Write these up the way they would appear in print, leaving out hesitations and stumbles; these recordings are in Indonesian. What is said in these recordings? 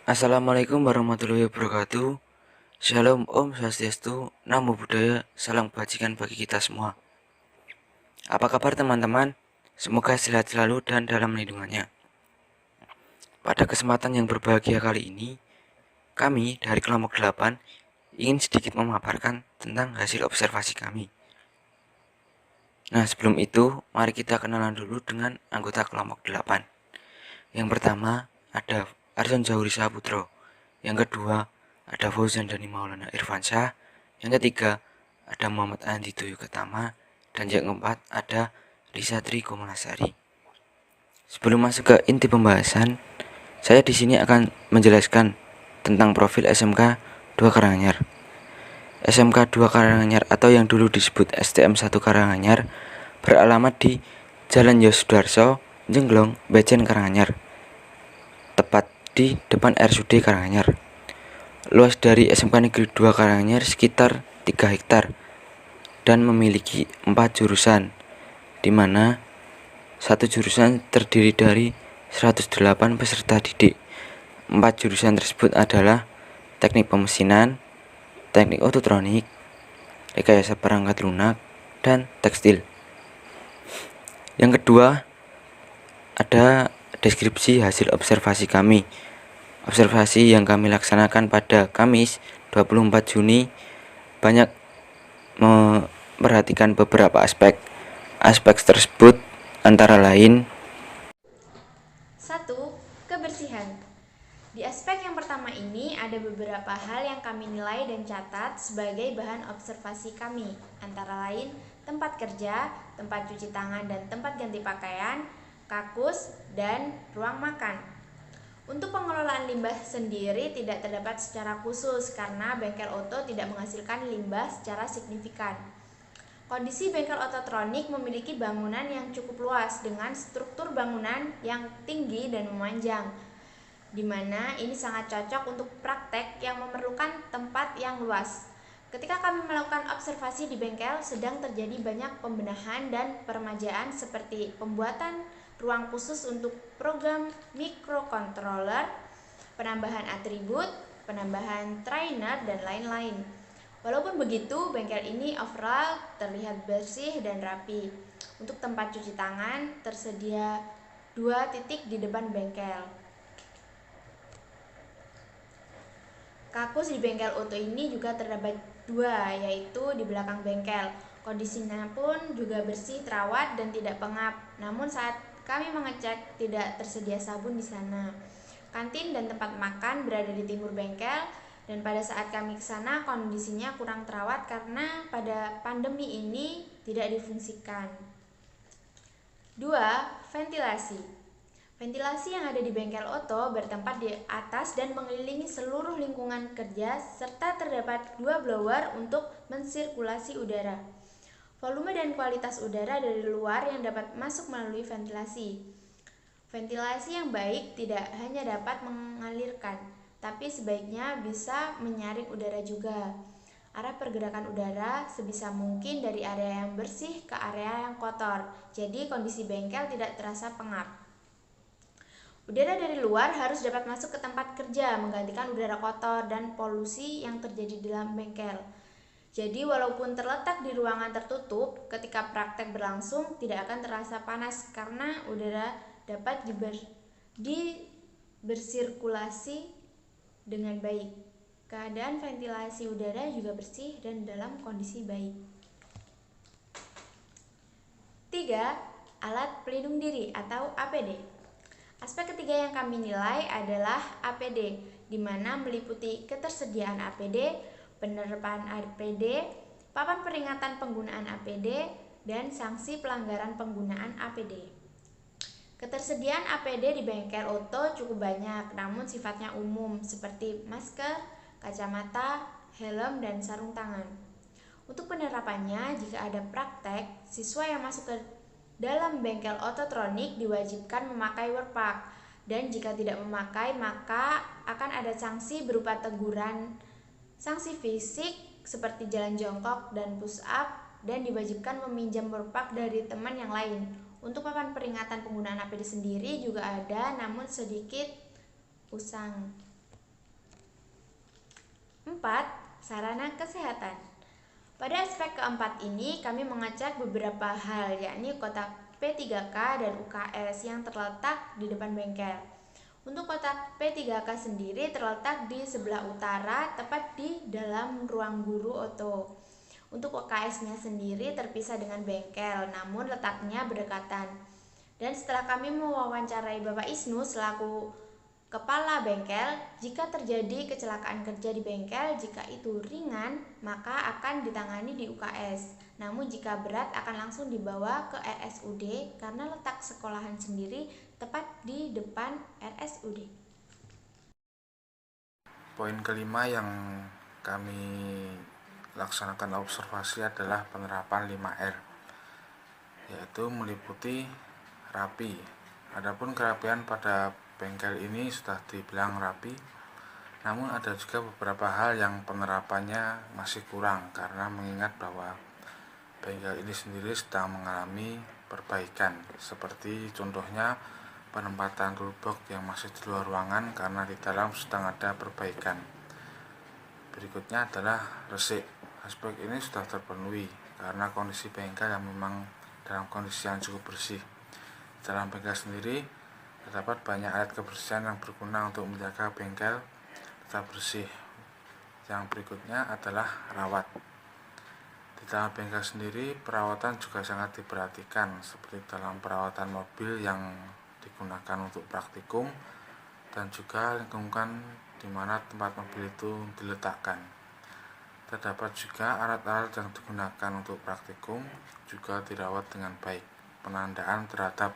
Assalamualaikum warahmatullahi wabarakatuh. Shalom Om Swastiastu, Namo Buddhaya, salam kebajikan bagi kita semua. Apa kabar teman-teman? Semoga sehat selalu dan dalam lindungannya. Pada kesempatan yang berbahagia kali ini, kami dari kelompok 8 ingin sedikit memaparkan tentang hasil observasi kami. Nah, sebelum itu, mari kita kenalan dulu dengan anggota kelompok 8. Yang pertama, ada Arson Zahuri Saputro. Yang kedua, ada Fauzan Dhani Maulana Irfansyah. Yang ketiga, ada Muhammad Andi Tuyuketama. Dan yang keempat, ada Risa Tri Komalasari. Sebelum masuk ke inti pembahasan, saya di sini akan menjelaskan tentang profil SMK 2 Karanganyar. SMK 2 Karanganyar atau yang dulu disebut STM 1 Karanganyar beralamat di Jalan Yosudarso, Jenglong, Bejen, Karanganyar, tepat di depan RSUD Karanganyar. Luas dari SMK Negeri 2 Karanganyar sekitar 3 hektar dan memiliki 4 jurusan, di mana satu jurusan terdiri dari 108 peserta didik. 4 jurusan tersebut adalah teknik pemesinan, teknik ototronik, rekayasa perangkat lunak, dan tekstil. Yang kedua, ada deskripsi hasil observasi kami. Observasi yang kami laksanakan pada Kamis 24 Juni banyak memperhatikan beberapa aspek. Aspek tersebut antara lain 1. Kebersihan. Di aspek yang pertama ini ada beberapa hal yang kami nilai dan catat sebagai bahan observasi kami, antara lain tempat kerja, tempat cuci tangan dan tempat ganti pakaian, kakus, dan ruang makan. Untuk pengelolaan limbah sendiri tidak terdapat secara khusus karena bengkel oto tidak menghasilkan limbah secara signifikan. Kondisi bengkel ototronik memiliki bangunan yang cukup luas dengan struktur bangunan yang tinggi dan memanjang, di mana ini sangat cocok untuk praktek yang memerlukan tempat yang luas. Ketika kami melakukan observasi di bengkel, sedang terjadi banyak pembenahan dan peremajaan seperti pembuatan ruang khusus untuk program microcontroller, penambahan atribut, penambahan trainer, dan lain-lain. Walaupun begitu, bengkel ini overall terlihat bersih dan rapi. Untuk tempat cuci tangan, tersedia 2 titik di depan bengkel. Kakus di bengkel oto ini juga terdapat 2, yaitu di belakang bengkel. Kondisinya pun juga bersih, terawat, dan tidak pengap. Namun saat kami mengecek, tidak tersedia sabun di sana. Kantin dan tempat makan berada di timur bengkel, dan pada saat kami ke sana kondisinya kurang terawat karena pada pandemi ini tidak difungsikan. 2. Ventilasi. Ventilasi yang ada di bengkel oto bertempat di atas dan mengelilingi seluruh lingkungan kerja serta terdapat 2 blower untuk mensirkulasi udara. Volume dan kualitas udara dari luar yang dapat masuk melalui ventilasi. Ventilasi yang baik tidak hanya dapat mengalirkan, tapi sebaiknya bisa menyaring udara juga. Arah pergerakan udara sebisa mungkin dari area yang bersih ke area yang kotor, jadi kondisi bengkel tidak terasa pengap. Udara dari luar harus dapat masuk ke tempat kerja, menggantikan udara kotor dan polusi yang terjadi di dalam bengkel. Jadi walaupun terletak di ruangan tertutup, ketika praktek berlangsung tidak akan terasa panas karena udara dapat bersirkulasi dengan baik. Keadaan ventilasi udara juga bersih dan dalam kondisi baik. 3. Alat pelindung diri atau APD. Aspek ketiga yang kami nilai adalah APD, di mana meliputi ketersediaan APD, penerapan APD, papan peringatan penggunaan APD, dan sanksi pelanggaran penggunaan APD. Ketersediaan APD di bengkel oto cukup banyak, namun sifatnya umum seperti masker, kacamata, helm, dan sarung tangan. Untuk penerapannya, jika ada praktek, siswa yang masuk ke dalam bengkel ototronik diwajibkan memakai workpack, dan jika tidak memakai maka akan ada sanksi berupa teguran, sanksi fisik seperti jalan jongkok dan push up, dan diwajibkan meminjam workpack dari teman yang lain. Untuk papan peringatan penggunaan APD sendiri juga ada, namun sedikit usang. 4. Sarana kesehatan. Pada aspek keempat ini, kami mengecek beberapa hal, yakni kotak P3K dan UKS yang terletak di depan bengkel. Untuk kotak P3K sendiri terletak di sebelah utara, tepat di dalam ruang guru Oto. Untuk UKS-nya sendiri terpisah dengan bengkel, namun letaknya berdekatan. Dan setelah kami mewawancarai Bapak Isnu selaku kepala bengkel, jika terjadi kecelakaan kerja di bengkel, jika itu ringan, maka akan ditangani di UKS. Namun jika berat akan langsung dibawa ke RSUD karena letak sekolahan sendiri tepat di depan RSUD. Poin kelima yang kami laksanakan observasi adalah penerapan 5R, yaitu meliputi rapi. Adapun kerapian pada bengkel ini sudah dibilang rapi, namun ada juga beberapa hal yang penerapannya masih kurang karena mengingat bahwa bengkel ini sendiri sedang mengalami perbaikan, seperti contohnya penempatan toolbox yang masih di luar ruangan karena di dalam sedang ada perbaikan. Berikutnya adalah resik. Aspek ini sudah terpenuhi karena kondisi bengkel yang memang dalam kondisi yang cukup bersih. Dalam bengkel sendiri terdapat banyak alat kebersihan yang berguna untuk menjaga bengkel tetap bersih. Yang berikutnya adalah rawat. Di dalam bengkel sendiri perawatan juga sangat diperhatikan, seperti dalam perawatan mobil yang digunakan untuk praktikum dan juga lingkungan di mana tempat mobil itu diletakkan. Terdapat juga alat-alat yang digunakan untuk praktikum juga dirawat dengan baik. Penandaan terhadap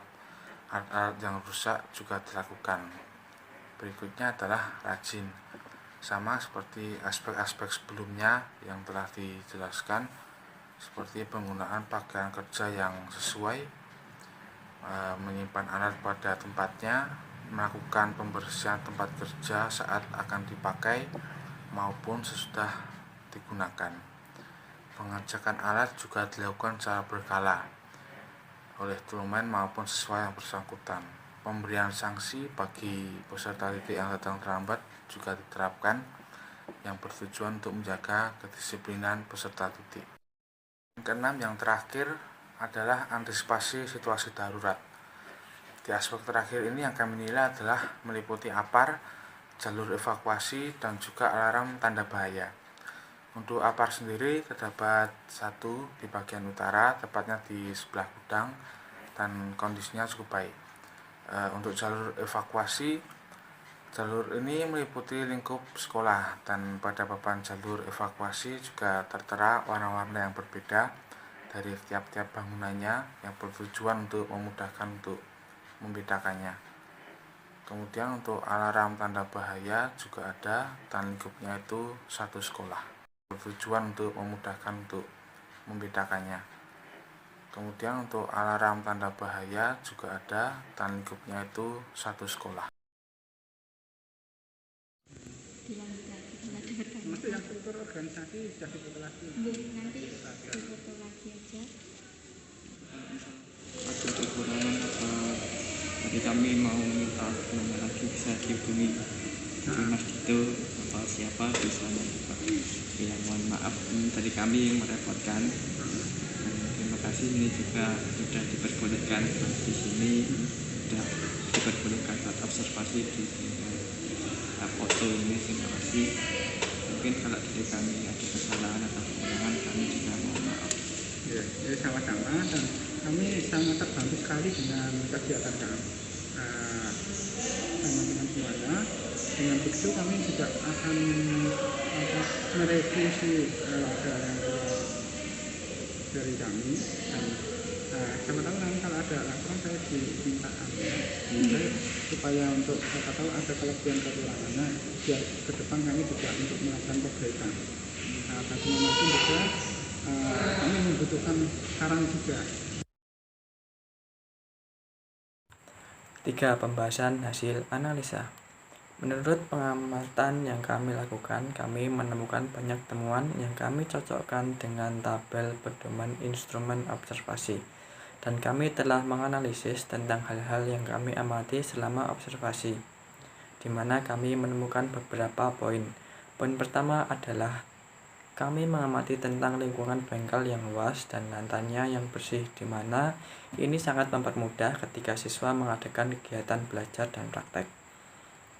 alat-alat yang rusak juga dilakukan. Berikutnya adalah rajin. Sama seperti aspek-aspek sebelumnya yang telah dijelaskan, seperti penggunaan pakaian kerja yang sesuai, menyimpan alat pada tempatnya, melakukan pembersihan tempat kerja saat akan dipakai maupun sesudah digunakan. Pengecekan alat juga dilakukan secara berkala oleh turunan maupun siswa yang bersangkutan. Pemberian sanksi bagi peserta didik yang datang terlambat juga diterapkan, yang bertujuan untuk menjaga kedisiplinan peserta didik. Yang keenam, yang terakhir adalah antisipasi situasi darurat. Di aspek terakhir ini yang kami nilai adalah meliputi APAR, jalur evakuasi, dan juga alarm tanda bahaya. Untuk APAR sendiri terdapat satu di bagian utara, tepatnya di sebelah gudang, dan kondisinya cukup baik. Untuk jalur evakuasi, jalur ini meliputi lingkup sekolah, dan pada papan jalur evakuasi juga tertera warna-warna yang berbeda dari tiap-tiap bangunannya yang bertujuan untuk memudahkan untuk membedakannya. Kemudian untuk alarm tanda bahaya juga ada, dan lingkupnya itu satu sekolah, bertujuan untuk memudahkan untuk membedakannya. Kemudian untuk alarm tanda bahaya juga ada, dan lingkupnya itu satu sekolah. Untuk yang struktur organisasi sudah difoto lagi. Nanti foto lagi aja. Ada kekurangan apa, jadi kami mau minta nomor lagi bisa dihubungi Mas Dito atau siapa bisa membuka. Ya mohon maaf dari kami merepotkan. Terima kasih, ini juga sudah diperbolehkan di sini, sudah diperbolehkan buat observasi di foto ini. Terima kasih. Mungkin kalau dari kami ada kesalahan atau kekurangan, kami juga mohon maaf. Ya, sama-sama, dan kami sangat terbantu sekali dengan kegiatan kami. Teman-teman semuanya, dengan begitu kami juga akan merevisi dari kami, dan siapa tahu nanti kalau ada laporan saya diminta supaya untuk siapa tahu ada kelebihan kekurangannya, biar ke depan kami juga untuk melakukan perbaikan. Bagaimanapun juga kami membutuhkan saran juga. 3. Pembahasan hasil analisa. Menurut pengamatan yang kami lakukan, kami menemukan banyak temuan yang kami cocokkan dengan tabel pedoman instrumen observasi, dan kami telah menganalisis tentang hal-hal yang kami amati selama observasi, di mana kami menemukan beberapa poin. Poin pertama adalah kami mengamati tentang lingkungan bengkel yang luas dan lantainya yang bersih, di mana ini sangat mempermudah ketika siswa mengadakan kegiatan belajar dan praktek.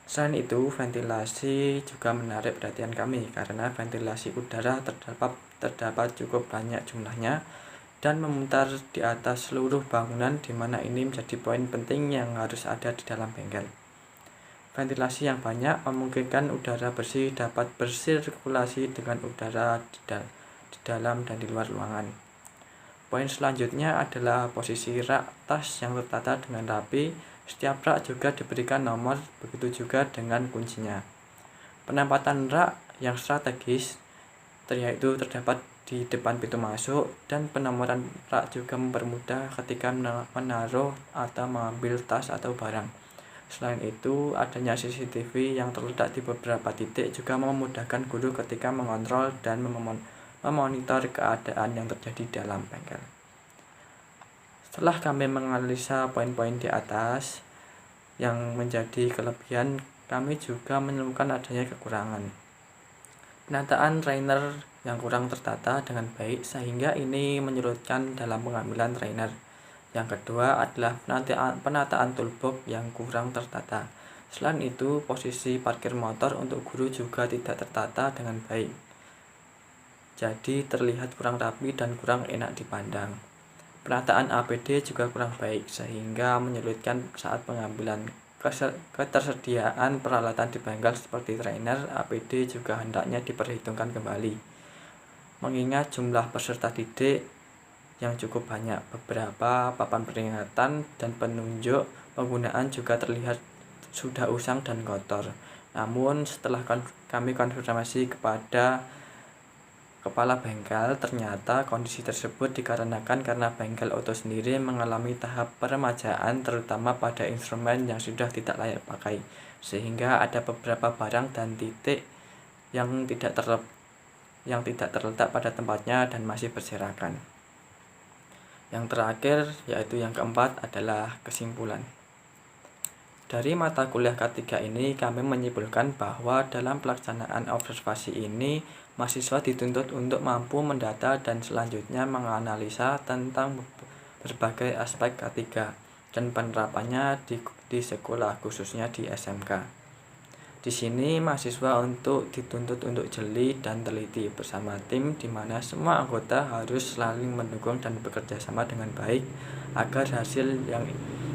Selain itu, ventilasi juga menarik perhatian kami karena ventilasi udara terdapat cukup banyak jumlahnya dan memutar di atas seluruh bangunan, di mana ini menjadi poin penting yang harus ada di dalam bengkel. Ventilasi yang banyak memungkinkan udara bersih dapat bersirkulasi dengan udara di dalam dan di luar ruangan. Poin selanjutnya adalah posisi rak tas yang tertata dengan rapi. Setiap rak juga diberikan nomor, begitu juga dengan kuncinya. Penempatan rak yang strategis yaitu terdapat di depan pintu masuk, dan penomoran rak juga mempermudah ketika menaruh atau mengambil tas atau barang. Selain itu, adanya CCTV yang terletak di beberapa titik juga memudahkan guru ketika mengontrol dan memonitor keadaan yang terjadi dalam bengkel. Setelah kami menganalisa poin-poin di atas yang menjadi kelebihan, kami juga menemukan adanya kekurangan. Penataan trainer yang kurang tertata dengan baik sehingga ini menyulitkan dalam pengambilan trainer. Yang kedua adalah penataan toolbox yang kurang tertata. Selain itu, posisi parkir motor untuk guru juga tidak tertata dengan baik. Jadi terlihat kurang rapi dan kurang enak dipandang. Penataan APD juga kurang baik sehingga menyulitkan saat pengambilan. Ketersediaan peralatan di bengkel seperti trainer, APD juga hendaknya diperhitungkan kembali. Mengingat jumlah peserta didik yang cukup banyak, beberapa papan peringatan dan penunjuk penggunaan juga terlihat sudah usang dan kotor. Namun setelah kami konfirmasi kepada kepala bengkel, ternyata kondisi tersebut dikarenakan karena bengkel Oto sendiri mengalami tahap peremajaan, terutama pada instrumen yang sudah tidak layak pakai, sehingga ada beberapa barang dan titik yang tidak terletak pada tempatnya dan masih berserakan. Yang terakhir, yaitu yang keempat, adalah kesimpulan. Dari mata kuliah K3 ini, kami menyimpulkan bahwa dalam pelaksanaan observasi ini, mahasiswa dituntut untuk mampu mendata dan selanjutnya menganalisa tentang berbagai aspek K3 dan penerapannya di sekolah, khususnya di SMK. Di sini mahasiswa dituntut untuk jeli dan teliti bersama tim, di mana semua anggota harus saling mendukung dan bekerja sama dengan baik agar hasil yang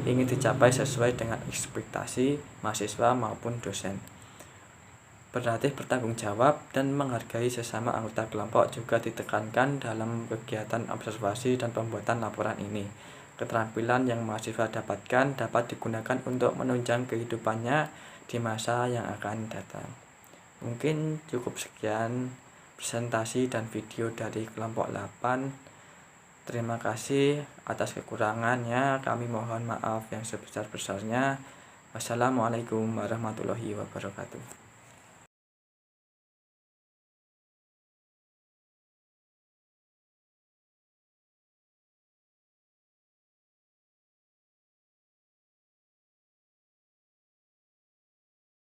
ingin dicapai sesuai dengan ekspektasi mahasiswa maupun dosen. Berlatih bertanggung jawab dan menghargai sesama anggota kelompok juga ditekankan dalam kegiatan observasi dan pembuatan laporan ini. Keterampilan yang mahasiswa dapatkan dapat digunakan untuk menunjang kehidupannya di masa yang akan datang. Mungkin cukup sekian presentasi dan video dari kelompok 8. Terima kasih atas kekurangannya. Kami mohon maaf yang sebesar-besarnya. Wassalamualaikum warahmatullahi wabarakatuh.